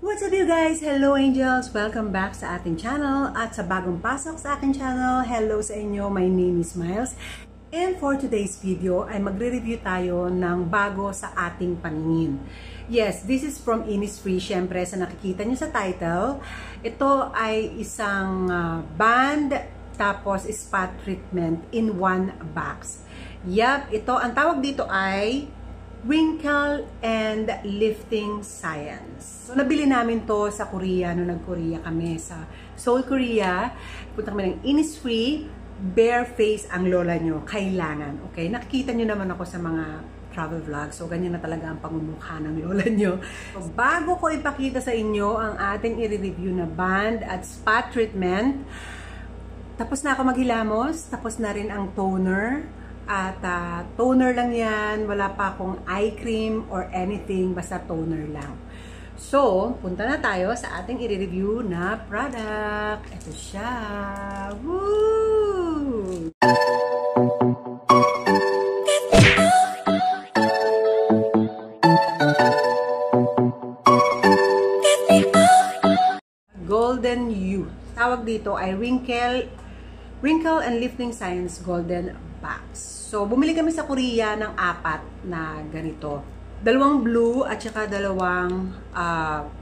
What's up you guys? Hello angels! Welcome back sa ating channel at sa bagong pasok sa ating channel. Hello sa inyo, my name is Miles. And for today's video ay magre-review tayo ng bago sa ating paningin. Yes, this is from Innisfree. Syempre sa nakikita nyo sa title, ito ay isang band tapos spot treatment in one box. Yup, ito ang tawag dito ay Wrinkle and Lifting Science. So, nabili namin to sa Korea, nung nag-Korea kami sa Seoul, Korea. Punta kami ng Innisfree, bare face ang lola nyo. Kailangan, okay? Nakikita nyo naman ako sa mga travel vlogs. So, ganyan na talaga ang pagmumukha ng lola nyo. So, bago ko ipakita sa inyo ang ating i-review na band at spot treatment, tapos na ako maghilamos, tapos na rin ang toner. At toner lang yan, wala pa akong eye cream or anything, basta toner lang. So, punta na tayo sa ating i-review na product. Ito siya. Woo! Golden Youth. Tawag dito ay Wrinkle and Lifting Science Golden Box. So, bumili kami sa Korea ng 4 na ganito. 2 blue at saka 2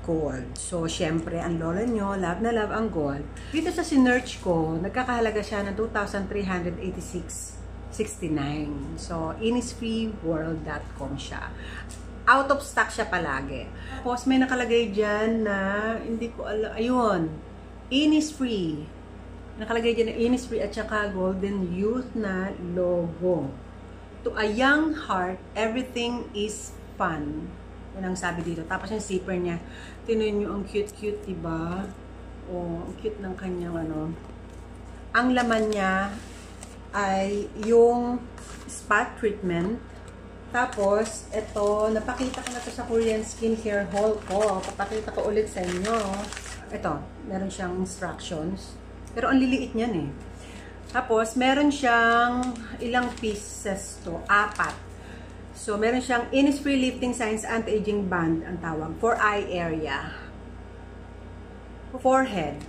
gold. So, syempre, ang lola nyo, love na love ang gold. Dito sa sinearch ko, nagkakahalaga siya ng 2,386.69. So, innisfreeworld.com siya. Out of stock siya palagi. Tapos, may nakalagay dyan na, hindi ko alam, ayun, Innisfree. Nakalagay dyan na Innisfree at saka Golden Youth na logo. To a young heart, everything is fun. Yan ang sabi dito. Tapos yung zipper niya. Tinuin nyo, ang cute-cute, diba? Oh, ang cute ng kanyang ano. Ang laman niya ay yung spot treatment. Tapos, ito, napakita ko na to sa Korean skincare haul ko. Papakita ko ulit sa inyo. Ito, meron siyang instructions. Pero ang liliit niyan eh. Tapos, meron siyang ilang pieces to? 4. So, meron siyang Innisfree Lifting Science Anti-Aging Band, ang tawag, for eye area. Forehead.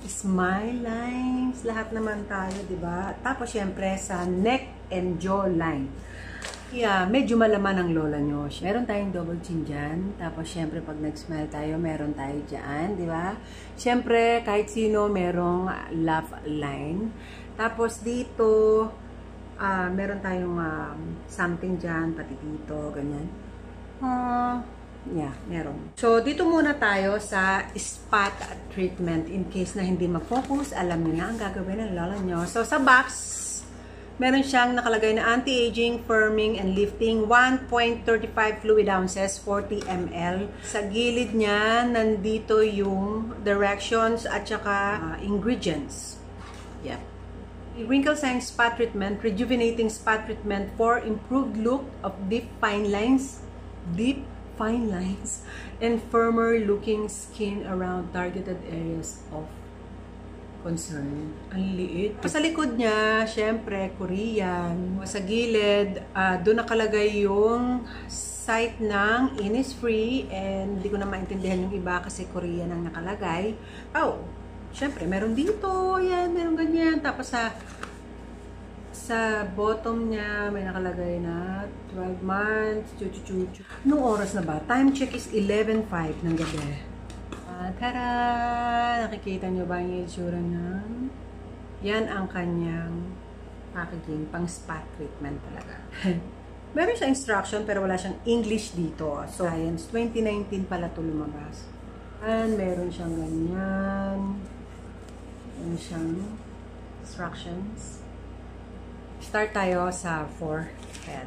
Smile lines. Lahat naman tayo, diba? Tapos, syempre, sa neck and jawline. Yeah, medyo malaman ang lola nyo. Meron tayong double chin dyan. Tapos, syempre, pag nag-smile tayo, meron tayo dyan, di ba? Syempre, kahit sino, merong laugh line. Tapos, dito, meron tayong something dyan, pati dito, ganyan. Yeah, meron. So, dito muna tayo sa spot treatment. In case na hindi mag-focus, alam nyo na ang gagawin ng lola nyo. So, sa box, meron siyang nakalagay na anti-aging, firming, and lifting. 1.35 fluid ounces, 40 ml. Sa gilid niya, nandito yung directions at saka ingredients. Yeah. Wrinkle Science Spot Treatment, Rejuvenating Spot Treatment for improved look of deep fine lines, and firmer looking skin around targeted areas of concern. Ang liit. Sa likod niya, syempre, Korean. Sa gilid, doon nakalagay yung site ng Innisfree and hindi ko na maintindihan yung iba kasi Korean ang nakalagay. Oh, syempre, meron dito. Yan, meron ganyan. Tapos sa bottom niya, may nakalagay na 12 months. Anong oras na ba? Time check is 11:05 ng gabi. Tara! Nakikita nyo ba yung itsura niya? Yan ang kanyang packaging, pang spot treatment talaga. Meron siya instruction pero wala siyang English dito. So, Science 2019 pala ito lumabas. And meron siyang ganyan. Meron siyang instructions. Start tayo sa forehead.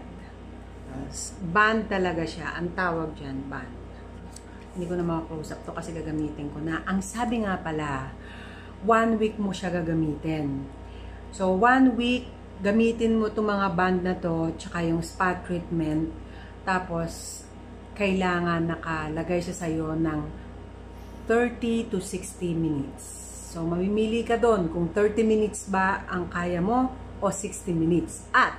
Band talaga siya. Ang tawag dyan, band. Hindi ko na maka-close up to kasi gagamitin ko na. Ang sabi nga pala, 1 week mo siya gagamitin. So, 1 week, gamitin mo itong mga band na to, tsaka yung spot treatment. Tapos, kailangan nakalagay siya sa'yo ng 30 to 60 minutes. So, mamimili ka doon kung 30 minutes ba ang kaya mo o 60 minutes. At,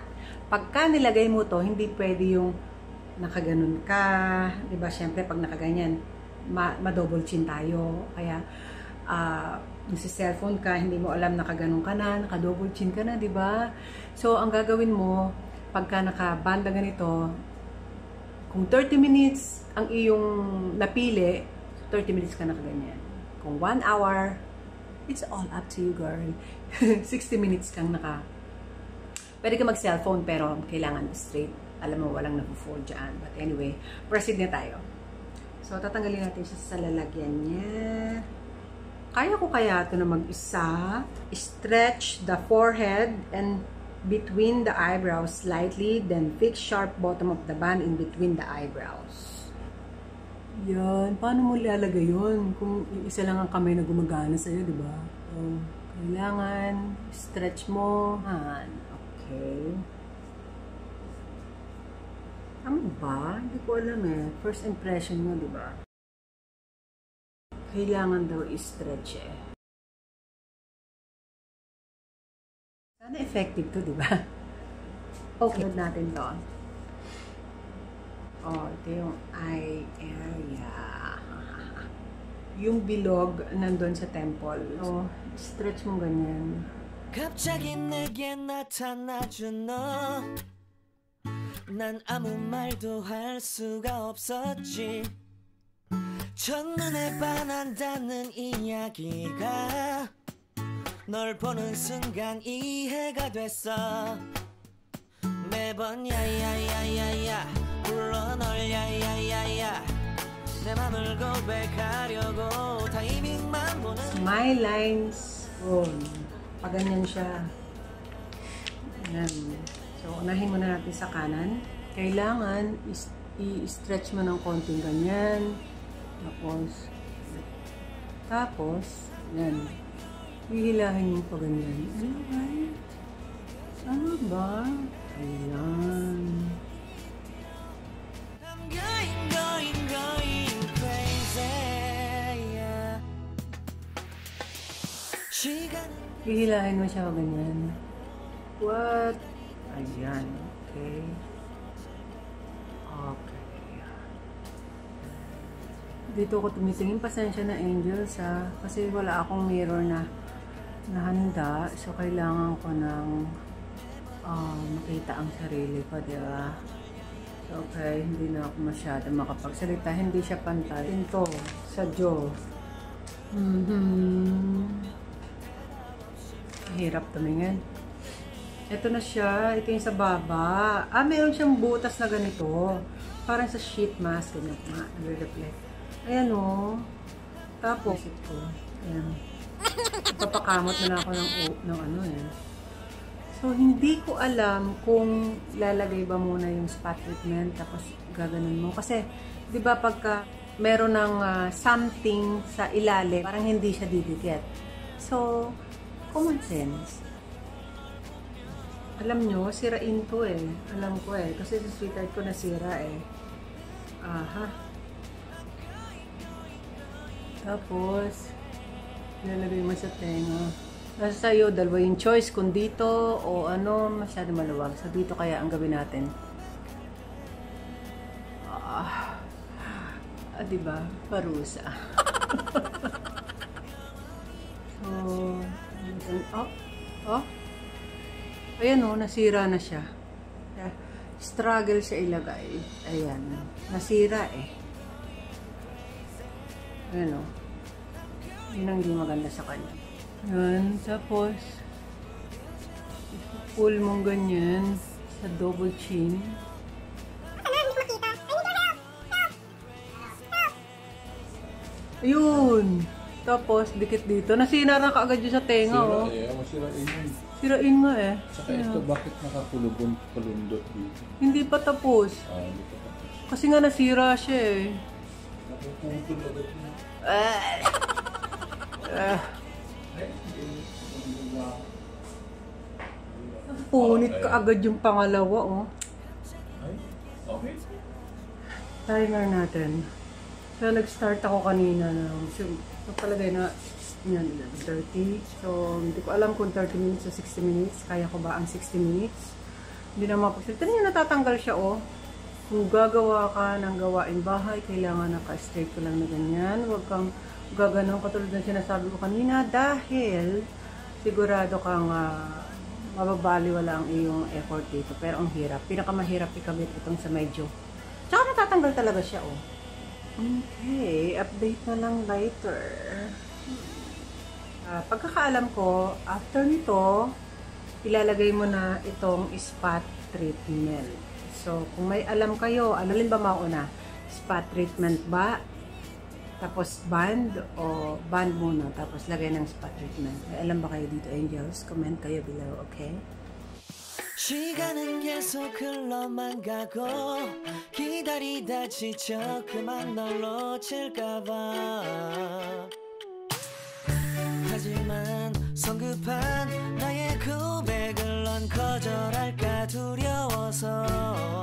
pagka nilagay mo to, hindi pwede yung nakaganon ka, di ba? Syempre, pag nakaganyan, ma-double chin tayo. Kaya, nagsi-cellphone ka, hindi mo alam nakaganon ka na, naka-double chin ka na, di ba? So, ang gagawin mo, pagka nakabanda ganito, kung 30 minutes ang iyong napili, 30 minutes ka nakaganyan. Kung 1 hour, it's all up to you, girl. 60 minutes kang Pwede ka mag-cellphone, pero kailangan straight. Alam mo, walang napo-fold dyan. But anyway, proceed na tayo. So, tatanggalin natin siya sa lalagyan niya. Kaya ko kaya ito na mag-isa. Stretch the forehead and between the eyebrows slightly, then fix sharp bottom of the band in between the eyebrows. Yan. Paano mo lalagay yun? Kung isa lang ang kamay na gumagana sa'yo, di ba? So, kailangan stretch mo. Okay. Tama ba? Hindi ko alam eh. First impression mo, di ba? Kailangan daw i-stretch eh. Sana effective to, di ba? Okay. Sunod natin to. Oh, ito yung eye area. Yung bilog nandun sa temple. So, stretch mo ganyan. 갑자기 내게 나타나준 너. 난 아무 말도 할 수가 없었지. 첫눈에 반한다는 이야기가 널 보는 순간 이해가 됐어. 매번 야야야야야 불러 널 야야야야 내 맘을 고백하려고 타이밍만 보는 Smile lines. Pag ganyan siya. Yan. So, unahin muna natin sa kanan. Kailangan i-stretch mo ng konting ganyan. Tapos, yan. Hihilahin mo pa ganyan. Ano ba? Ayan. I'm going crazy. Hihilahin mo siya pa ganyan. What? Ayan. Okay. Okay. Dito ko tumitingin. Pasensya na, Angels, ha? Kasi wala akong mirror na handa. So, kailangan ko ng makita ang sarili ko, diba? So, okay. Hindi na ako masyado makapagsalita. Hindi siya pantay. Ito, sa jaw. Hirap tumingin. Ito na siya. Ito yung sa baba. Meron siyang butas na ganito. Parang sa sheet mask. Ganyan nga. Nag-reflect. Ayan o. Tapos ito. Ayan. Papakamot na ako ng ano eh. So, hindi ko alam kung lalagay ba muna yung spot treatment. Tapos gaganon mo. Kasi, di ba pagka meron ng something sa ilalim, parang hindi siya didikit. So, common sense. Alam nyo, sirain to eh. Alam ko eh. Kasi sa sweetheart ko nasira eh. Aha. Tapos, lalagay mo sa tenga. Nasa sa'yo, dalawa yung choice. Kung dito o ano, masyado maluwag. So, dito kaya ang gawin natin. Diba? Parusa. So, ayan o, nasira na siya. Struggle siya ilagay. Ayan. Nasira eh. Ayan o. Yun ang hindi maganda sa kanya. Ayan. Tapos, pull mong ganyan sa double chin. Ayun. Tapos, dikit dito. Nasira na kaagad yun sa tenga, oh. Masirain yun. Sirain nga eh. Saka ito, bakit nakakulundot dito? Hindi pa tapos. Hindi pa tapos. Kasi nga nasira siya eh. Nakupungkul agad yun. Punit ka agad yung pangalawa, oh. Okay. Timer natin. So, nag-start ako kanina na. So, palagay na yan, 30. So, hindi ko alam kung 30 minutes o 60 minutes. Kaya ko ba ang 60 minutes? Hindi na mapagsalita. Tignan nyo, natatanggal siya, oh. Kung gagawa ka ng gawaing bahay, kailangan naka-straight ko lang na ganyan. Huwag kang gaganon katulad ng sinasabi ko kanina dahil sigurado kang mababaliwala ang iyong effort dito. Pero ang hirap. Pinakamahirap ikabit itong sa medyo. Tsaka natatanggal talaga siya, oh. Okay, update na lang later. Pagkakaalam ko, after nito, ilalagay mo na itong spot treatment. So, kung may alam kayo, alin ba mauna? Spot treatment ba? Tapos band o band muna? Tapos lagay ng spot treatment. May alam ba kayo dito, angels? Comment kayo below, okay? 시간은 계속 흘러만 가고 기다리다 지쳐 그만 널 놓칠까봐 하지만 성급한 나의 고백을 넌 거절할까 두려워서